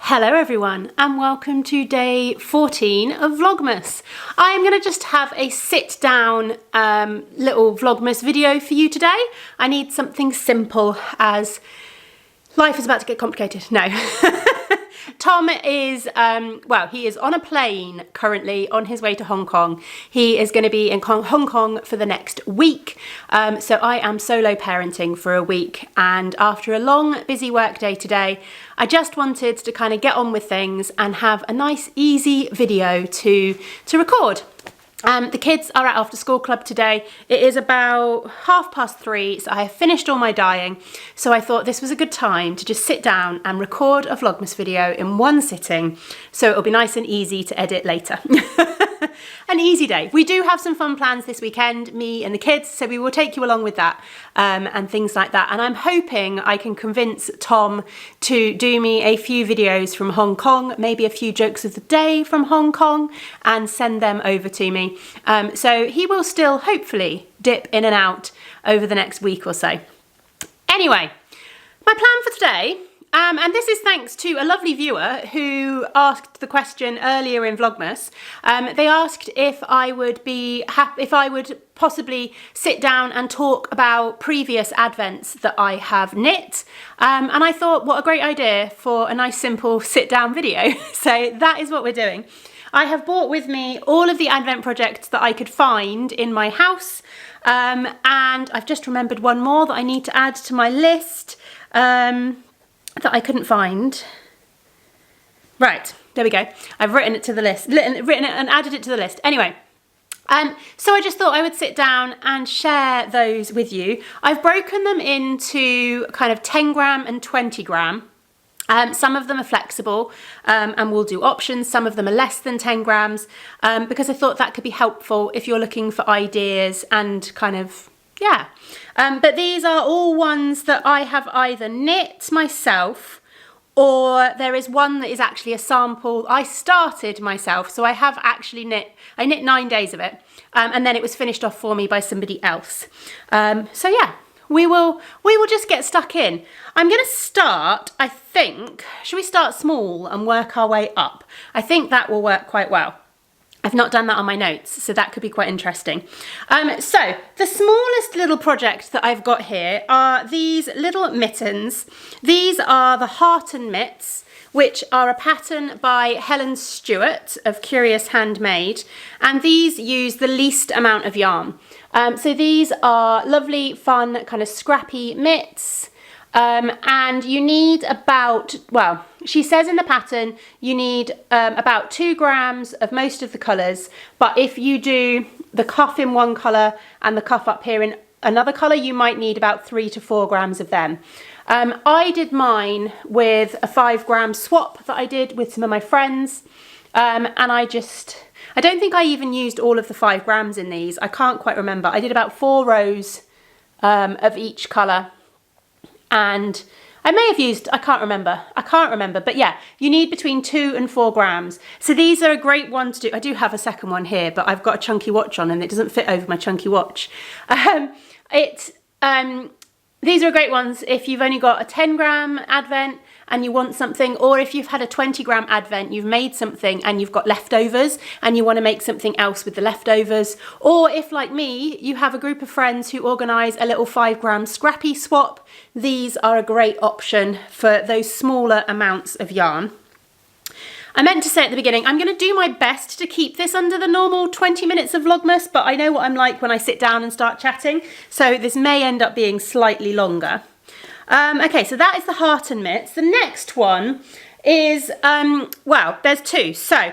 Hello everyone and welcome to day 14 of Vlogmas. I'm going to just have a sit down little Vlogmas video for you today. I need something simple as life is about to get complicated. No. Tom is, he is on a plane currently on his way to Hong Kong. He is going to be in Hong Kong for the next week. So I am solo parenting for a week, and after a long, busy work day today, I just wanted to kind of get on with things and have a nice, easy video to record. The kids are at after school club today. It is about 3:30, so I have finished all my dyeing. So I thought this was a good time to just sit down and record a Vlogmas video in one sitting. So it'll be nice and easy to edit later. An easy day. We do have some fun plans this weekend, me and the kids, so we will take you along with that and things like that. And I'm hoping I can convince Tom to do me a few videos from Hong Kong, maybe a few jokes of the day from Hong Kong, and send them over to me. So he will still hopefully dip in and out over the next week or so. Anyway, my plan for today, and this is thanks to a lovely viewer who asked the question earlier in Vlogmas. They asked if I would possibly sit down and talk about previous advents that I have knit. And I thought, what a great idea for a nice simple sit down video. So that is what we're doing. I have brought with me all of the advent projects that I could find in my house. And I've just remembered one more that I need to add to my list. That I couldn't find. Right, there we go. I've written it to the list, written it and added it to the list. Anyway, so I just thought I would sit down and share those with you. I've broken them into kind of 10 gram and 20 gram. Some of them are flexible and we'll do options. Some of them are less than 10 grams because I thought that could be helpful if you're looking for ideas and kind of, yeah. But these are all ones that I have either knit myself, or there is one that is actually a sample I started myself. So I have actually knit 9 days of it, and then it was finished off for me by somebody else. So yeah, we will just get stuck in. I'm going to start, I think, should we start small and work our way up? I think that will work quite well. I've not done that on my notes, so that could be quite interesting. So the smallest little project that I've got here are these little mittens. These are the Hearten mitts, which are a pattern by Helen Stewart of Curious Handmade, and these use the least amount of yarn. So these are lovely, fun, kind of scrappy mitts. And you need about, well, she says in the pattern, you need about 2 grams of most of the colours, but if you do the cuff in one colour and the cuff up here in another colour, you might need about 3 to 4 grams of them. I did mine with a 5 gram swap that I did with some of my friends, and I don't think I even used all of the 5 grams in these. I can't quite remember. I did about 4 rows of each colour. And I may have used, I can't remember, but yeah, you need between 2 and 4 grams. So these are a great one to do. I do have a second one here, but I've got a chunky watch on and it doesn't fit over my chunky watch. These are great ones if you've only got a 10 gram advent and you want something, or if you've had a 20 gram advent, you've made something and you've got leftovers and you want to make something else with the leftovers, or if, like me, you have a group of friends who organise a little 5 gram scrappy swap, these are a great option for those smaller amounts of yarn. I meant to say at the beginning, I'm going to do my best to keep this under the normal 20 minutes of Vlogmas, but I know what I'm like when I sit down and start chatting, so this may end up being slightly longer. Okay, so that is the Hearten mitts. The next one is, well, there's 2. So,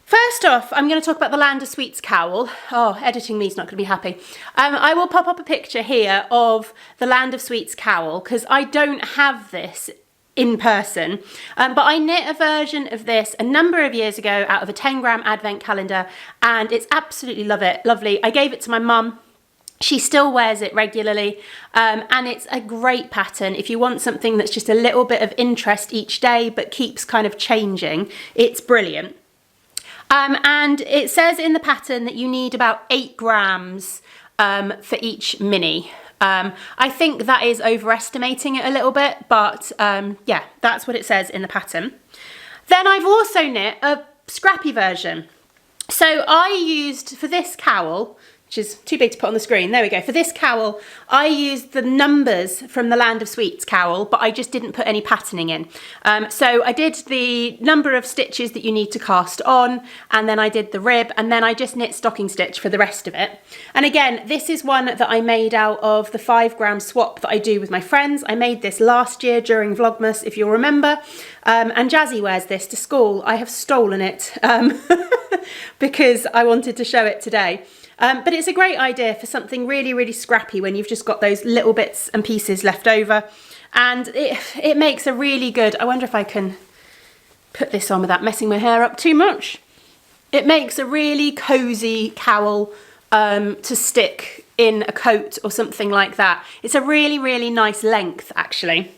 first off, I'm going to talk about the Land of Sweets cowl. Oh, editing me is not going to be happy. I will pop up a picture here of the Land of Sweets cowl, because I don't have this in person, but I knit a version of this a number of years ago out of a 10 gram advent calendar, and it's absolutely lovely. I gave it to my mum. She still wears it regularly, and it's a great pattern if you want something that's just a little bit of interest each day but keeps kind of changing. It's brilliant. And it says in the pattern that you need about 8 grams for each mini. I think that is overestimating it a little bit, but yeah, that's what it says in the pattern. Then I've also knit a scrappy version. So I used, for this cowl, which is too big to put on the screen, there we go. For this cowl, I used the numbers from the Land of Sweets cowl, but I just didn't put any patterning in. So I did the number of stitches that you need to cast on, and then I did the rib, and then I just knit stocking stitch for the rest of it. And again, this is one that I made out of the 5 gram swap that I do with my friends. I made this last year during Vlogmas, if you'll remember. And Jazzy wears this to school. I have stolen it because I wanted to show it today. But it's a great idea for something really, really scrappy when you've just got those little bits and pieces left over. And it makes a really good, I wonder if I can put this on without messing my hair up too much. It makes a really cozy cowl to stick in a coat or something like that. It's a really, really nice length, actually.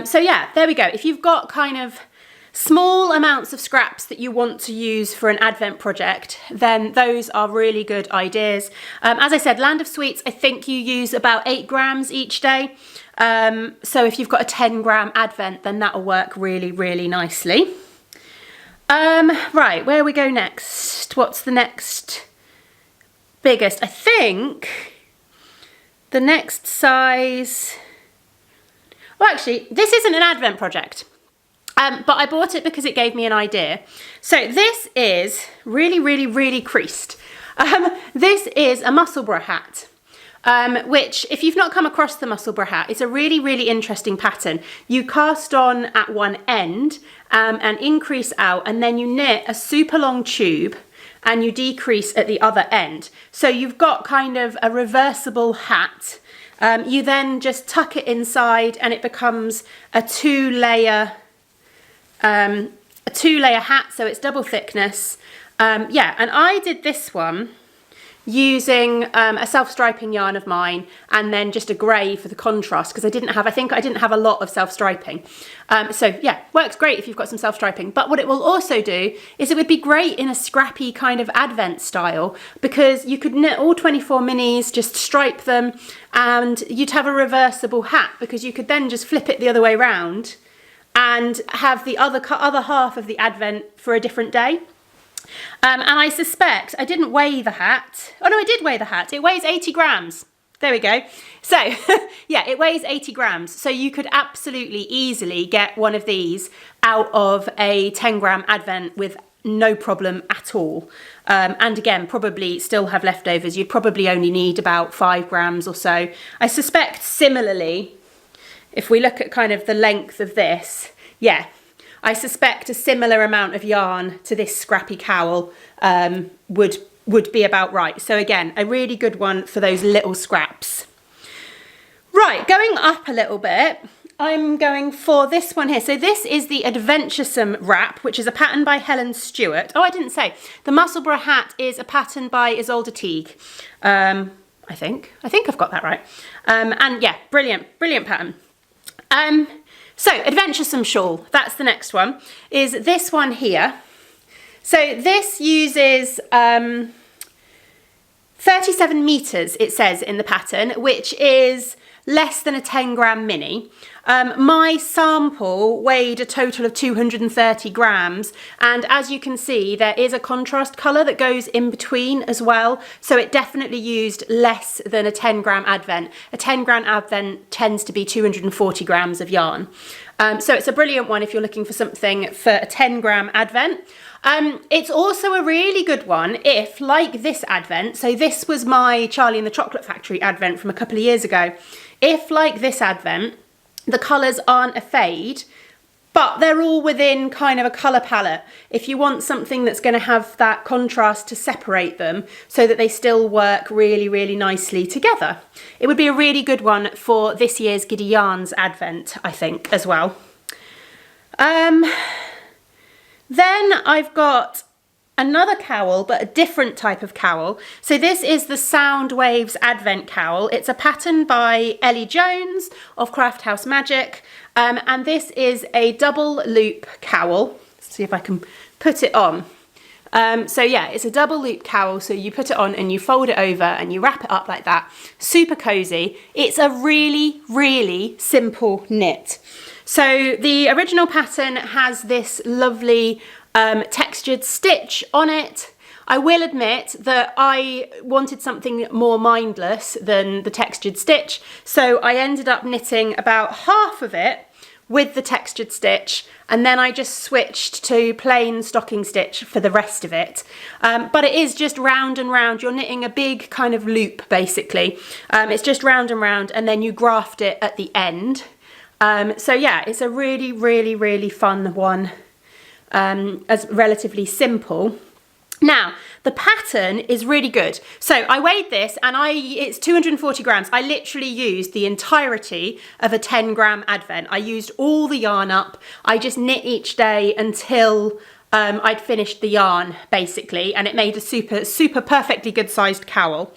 So yeah, there we go. If you've got kind of small amounts of scraps that you want to use for an Advent project, then those are really good ideas. As I said, Land of Sweets, I think you use about 8 grams each day. So if you've got a 10 gram Advent, then that'll work really, really nicely. Right, where we go next? What's the next biggest? I think the next size... Well, actually, this isn't an Advent project. But I bought it because it gave me an idea. So this is really, really, really creased. This is a Musselburgh hat, which if you've not come across the Musselburgh hat, it's a really, really interesting pattern. You cast on at one end and increase out, and then you knit a super long tube and you decrease at the other end. So you've got kind of a reversible hat. You then just tuck it inside and it becomes a two-layer hat, so it's double thickness. Yeah, and I did this one using a self-striping yarn of mine and then just a grey for the contrast because I think I didn't have a lot of self-striping. So yeah, works great if you've got some self-striping. But what it will also do is it would be great in a scrappy kind of Advent style because you could knit all 24 minis, just stripe them, and you'd have a reversible hat because you could then just flip it the other way round and have the other half of the Advent for a different day. And I suspect, I didn't weigh the hat. Oh no, I did weigh the hat. It weighs 80 grams. There we go. So yeah, it weighs 80 grams. So you could absolutely easily get one of these out of a 10 gram Advent with no problem at all. And again, probably still have leftovers. You'd probably only need about 5 grams or so. I suspect similarly, if we look at kind of the length of this, yeah, I suspect a similar amount of yarn to this scrappy cowl would be about right. So again, a really good one for those little scraps. Right, going up a little bit, I'm going for this one here. So this is the ADVENTuresome wrap, which is a pattern by Helen Stewart. Oh, I didn't say. The Musselburgh hat is a pattern by Ysola Teague. I think I've got that right. And yeah, brilliant, brilliant pattern. So ADVENTuresome shawl, that's the next one, is this one here. So this uses 37 meters, it says in the pattern, which is less than a 10 gram mini. My sample weighed a total of 230 grams, and as you can see, there is a contrast colour that goes in between as well, so it definitely used less than a 10 gram Advent. A 10 gram Advent tends to be 240 grams of yarn. So it's a brilliant one if you're looking for something for a 10 gram Advent. It's also a really good one if, like this Advent, so this was my Charlie and the Chocolate Factory Advent from a couple of years ago, if, like this Advent, the colours aren't a fade, but they're all within kind of a colour palette. If you want something that's going to have that contrast to separate them so that they still work really, really nicely together, it would be a really good one for this year's Giddy Yarns Advent, I think, as well. Then I've got another cowl, but a different type of cowl. So this is the Sound Waves Advent Cowl. It's a pattern by Ellie Jones of Craft House Magic, and this is a double loop cowl. Let's see if I can put it on. So yeah, it's a double loop cowl, so you put it on and you fold it over and you wrap it up like that. Super cozy. It's a really, really simple knit. So the original pattern has this lovely textured stitch on it. I will admit that I wanted something more mindless than the textured stitch, so I ended up knitting about half of it with the textured stitch, and then I just switched to plain stocking stitch for the rest of it. But it is just round and round. You're knitting a big kind of loop, basically. It's just round and round, and then you graft it at the end. So yeah, it's a really, really, really fun one, as relatively simple. Now, the pattern is really good. So I weighed this and it's 240 grams. I literally used the entirety of a 10-gram advent. I used all the yarn up. I just knit each day until I'd finished the yarn, basically, and it made a super, super perfectly good sized cowl.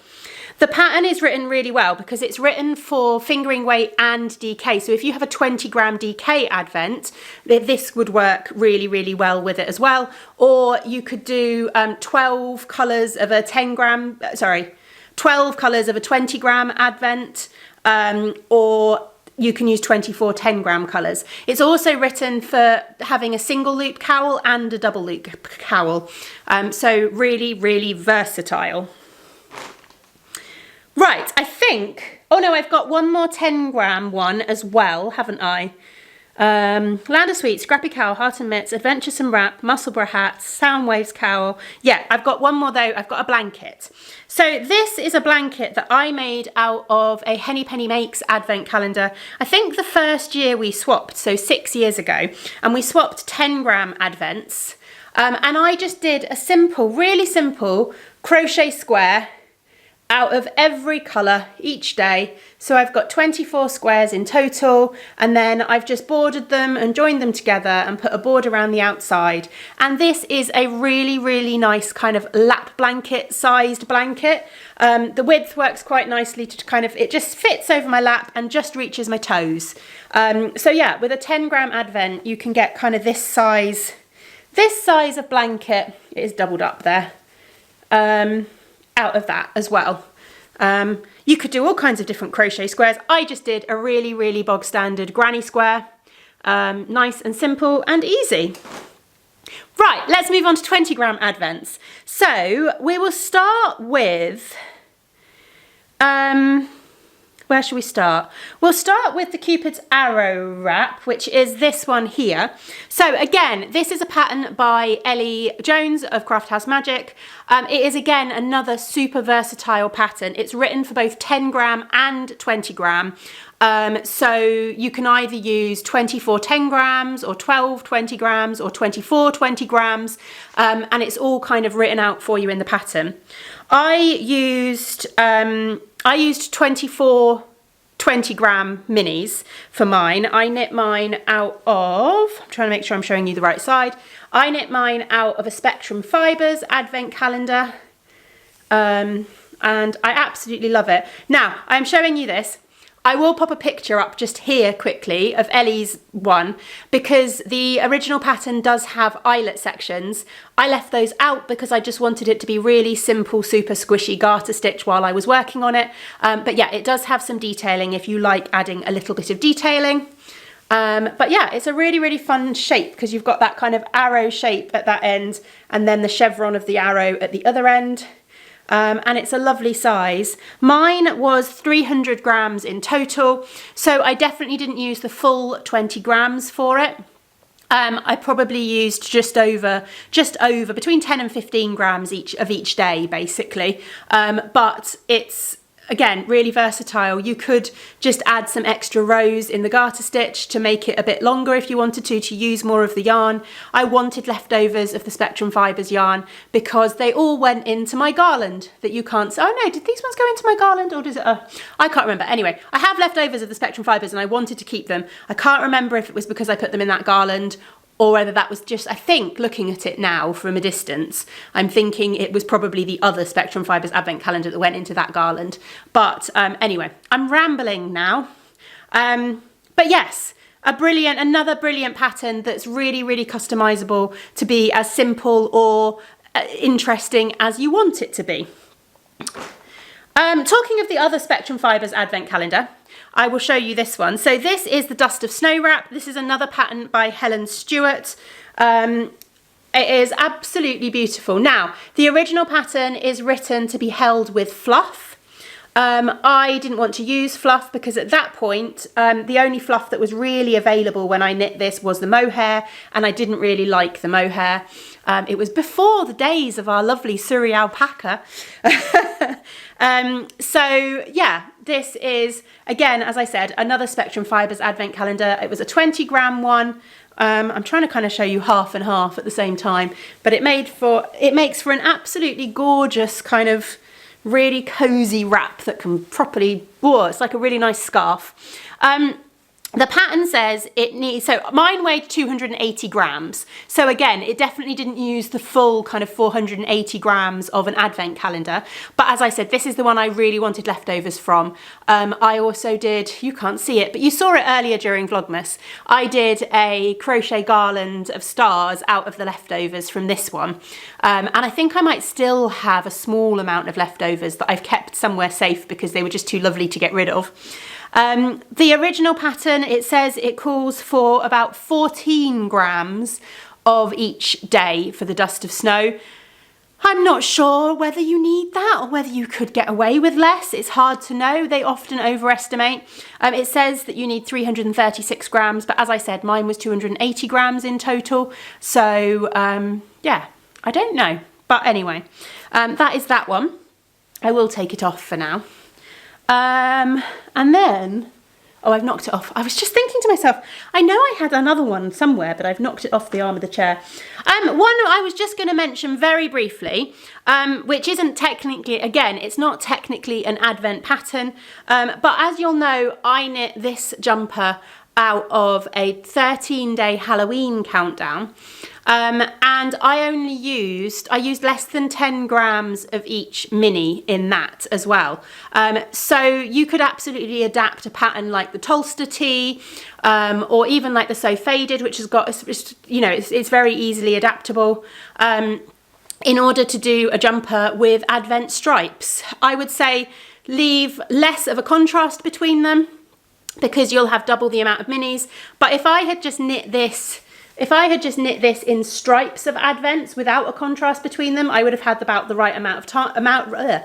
The pattern is written really well because it's written for fingering weight and DK. So if you have a 20-gram DK advent, this would work really, really well with it as well. Or you could do 12 colours of a 10-gram, 12 colours of a 20-gram advent, or you can use 24 10-gram colours. It's also written for having a single loop cowl and a double loop cowl. So really, really versatile. Right, I think, oh no, I've got one more 10-gram one as well, haven't I? Land of Sweet, Scrappy Cowl, Hearten Mitts, ADVENTuresome Wrap, Musselburgh Hats, Sound Waves Cowl. Yeah, I've got one more though, I've got a blanket. So this is a blanket that I made out of a Henny Penny Makes advent calendar. I think the first year we swapped, so 6 years ago, and we swapped 10-gram advents. And I just did a simple, really simple crochet square out of every colour each day. So I've got 24 squares in total, and then I've just bordered them and joined them together and put a border around the outside. And this is a really, really nice kind of lap blanket sized blanket. The width works quite nicely to kind of, it just fits over my lap and just reaches my toes. So yeah, with a 10-gram advent, you can get kind of this size of blanket. It is doubled up there. Out of that as well. You could do all kinds of different crochet squares. I just did a really, really bog standard granny square. Nice and simple and easy. Right, let's move on to 20-gram advents. So we will start with, where should we start? We'll start with the Cupid's Arrow wrap, which is this one here. So again, this is a pattern by Ellie Jones of Craft House Magic. It is again another super versatile pattern. It's written for both 10-gram and 20-gram. So you can either use 24 10 grams or 12 20 grams or 24 20 grams, and it's all kind of written out for you in the pattern. I used 24 20-gram minis for mine. I knit mine out of, I'm trying to make sure I'm showing you the right side. I knit mine out of a Spectrum Fibres advent calendar, and I absolutely love it. Now, I'm showing you this. I will pop a picture up just here quickly of Ellie's one, because the original pattern does have eyelet sections. I left those out because I just wanted it to be really simple, super squishy garter stitch while I was working on it. But yeah, it does have some detailing if you like adding a little bit of detailing. But yeah, it's a really, really fun shape because you've got that kind of arrow shape at that end and then the chevron of the arrow at the other end. And it's a lovely size. Mine was 300 grams in total, so I definitely didn't use the full 20 grams for it. I probably used just over between 10 and 15 grams each day, basically. But it's, again, really versatile. You could just add some extra rows in the garter stitch to make it a bit longer if you wanted to use more of the yarn. I wanted leftovers of the Spectrum Fibres yarn because they all went into my garland that you can't see. Oh no, did these ones go into my garland or does it? I can't remember. Anyway, I have leftovers of the Spectrum Fibres and I wanted to keep them. I can't remember if it was because I put them in that garland or whether that was just, I think, looking at it now from a distance, I'm thinking it was probably the other Spectrum Fibres advent calendar that went into that garland. But anyway, I'm rambling now. But yes, another brilliant pattern that's really, really customizable to be as simple or interesting as you want it to be. Talking of the other Spectrum Fibres advent calendar, I will show you this one. So this is the Dust of Snow wrap. This is another pattern by Helen Stewart. It is absolutely beautiful. Now, the original pattern is written to be held with fluff. I didn't want to use fluff because at that point, the only fluff that was really available when I knit this was the mohair, and I didn't really like the mohair. It was before the days of our lovely Surrey alpaca. So yeah, this is, again, as I said, another Spectrum Fibres advent calendar. It was a 20-gram one. I'm trying to kind of show you half and half at the same time, but it makes for an absolutely gorgeous kind of really cozy wrap that can properly, whoa, it's like a really nice scarf. The pattern says it needs, so mine weighed 280 grams. So again, it definitely didn't use the full kind of 480 grams of an advent calendar. But as I said, this is the one I really wanted leftovers from. I also did, you can't see it, but you saw it earlier during Vlogmas. I did a crochet garland of stars out of the leftovers from this one. And I think I might still have a small amount of leftovers that I've kept somewhere safe because they were just too lovely to get rid of. The original pattern, it says it calls for about 14 grams of each day for the Dust of Snow. I'm not sure whether you need that or whether you could get away with less. It's hard to know. They often overestimate. It says that you need 336 grams, but as I said, mine was 280 grams in total. So yeah, I don't know. But anyway, that is that one. I will take it off for now. And then, oh, I've knocked it off. I was just thinking to myself, I know I had another one somewhere, but I've knocked it off the arm of the chair. One I was just going to mention very briefly, which isn't technically, again, it's not technically an advent pattern, but as you'll know, I knit this jumper out of a 13-day Halloween countdown. And I used less than 10 grams of each mini in that as well. So you could absolutely adapt a pattern like the Tolster tee, or even like the So Faded, which has got, you know, it's very easily adaptable. In order to do a jumper with advent stripes, I would say leave less of a contrast between them because you'll have double the amount of minis. But if I had just knit this in stripes of advents without a contrast between them, I would have had about the right amount of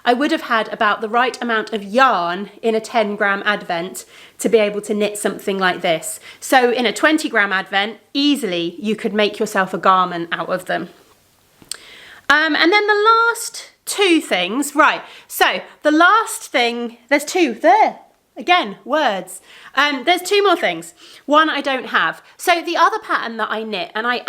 I would have had about the right amount of yarn in a 10-gram advent to be able to knit something like this. So in a 20-gram advent, easily you could make yourself a garment out of them. And then the last two things, right, so the last thing, there's two there. Again, words. There's two more things. One I don't have. So the other pattern that I knit and I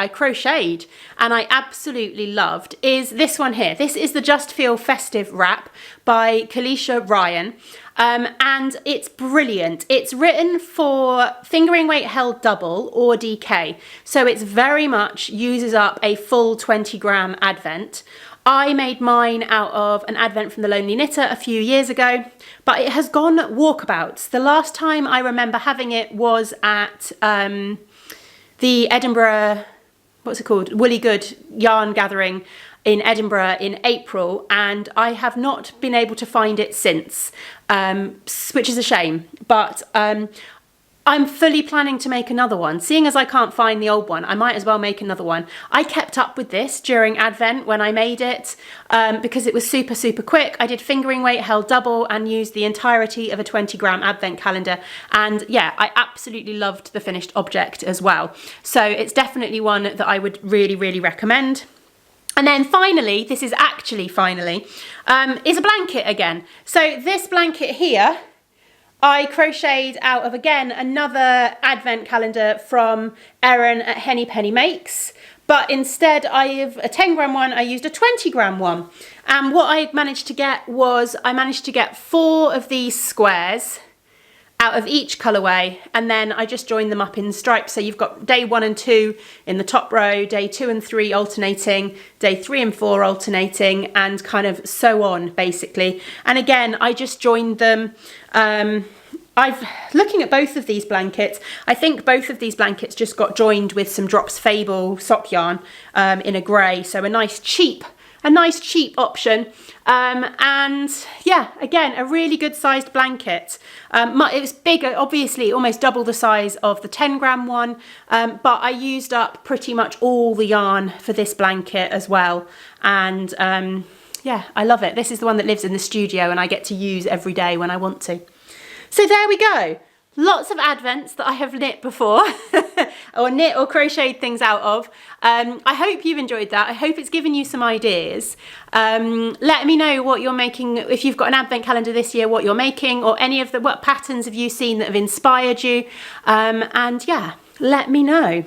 crocheted and I absolutely loved is this one here. This is the Just Feel Festive wrap by Caleisha Ryan. And it's brilliant. It's written for fingering weight held double or DK. So it's very much uses up a full 20-gram advent. I made mine out of an advent from the Lonely Knitter a few years ago, but it has gone walkabouts. The last time I remember having it was at the Edinburgh, what's it called? Woolly Good yarn gathering in Edinburgh in April, and I have not been able to find it since, which is a shame. But I'm fully planning to make another one. Seeing as I can't find the old one, I might as well make another one. I kept up with this during Advent when I made it because it was super, super quick. I did fingering weight held double and used the entirety of a 20-gram Advent calendar. And yeah, I absolutely loved the finished object as well. So it's definitely one that I would really, really recommend. And then finally, this is actually finally, is a blanket again. So this blanket here, I crocheted out of, again, another advent calendar from Erin at Henny Penny Makes, but instead of a 10-gram one, I used a 20-gram one. And what I managed to get was, I managed to get 4 of these squares out of each colourway, and then I just joined them up in stripes. So you've got day 1 and 2 in the top row, day 2 and 3 alternating, day 3 and 4 alternating, and kind of so on, basically. And again, I just joined them looking at both of these blankets, I think both of these blankets just got joined with some Drops Fable sock yarn in a grey, so a nice cheap option. And yeah, again, a really good sized blanket. It was bigger, obviously almost double the size of the 10-gram one, but I used up pretty much all the yarn for this blanket as well. And yeah, I love it. This is the one that lives in the studio and I get to use every day when I want to. So there we go. Lots of advents that I have knit before, or knit or crocheted things out of. I hope you've enjoyed that. I hope it's given you some ideas. Let me know what you're making, if you've got an advent calendar this year, what you're making, or any of the, what patterns have you seen that have inspired you? And yeah, let me know.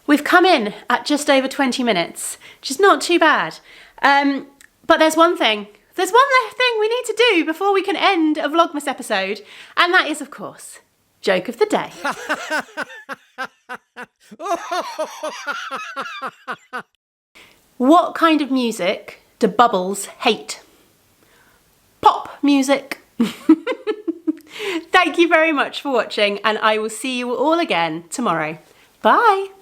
We've come in at just over 20 minutes, which is not too bad. But there's one thing. There's one thing we need to do before we can end a Vlogmas episode, and that is, of course, joke of the day. What kind of music do bubbles hate? Pop music. Thank you very much for watching, and I will see you all again tomorrow. Bye.